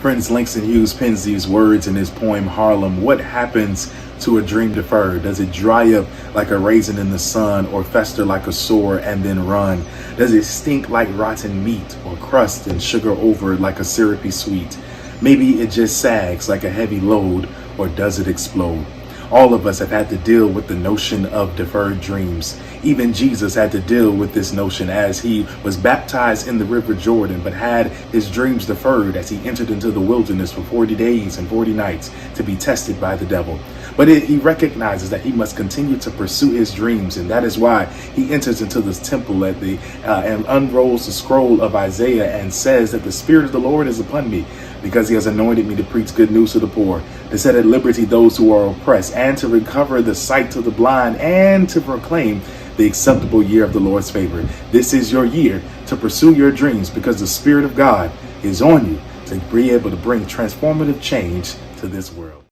Prince Langston Hughes pens these words in his poem Harlem. What happens to a dream deferred? Does it dry up like a raisin in the sun, or fester like a sore and then run? Does it stink like rotten meat, or crust and sugar over like a syrupy sweet? Maybe it just sags like a heavy load, or does it explode? All of us have had to deal with the notion of deferred dreams. Even Jesus had to deal with this notion as he was baptized in the River Jordan, but had his dreams deferred as he entered into the wilderness for 40 days and 40 nights to be tested by the devil. But he recognizes that he must continue to pursue his dreams, and that is why he enters into this temple and unrolls the scroll of Isaiah and says that the Spirit of the Lord is upon me, because he has anointed me to preach good news to the poor, to set at liberty those who are oppressed, and to recover the sight to the blind, and to proclaim the acceptable year of the Lord's favor. This is your year to pursue your dreams, because the Spirit of God is on you to be able to bring transformative change to this world.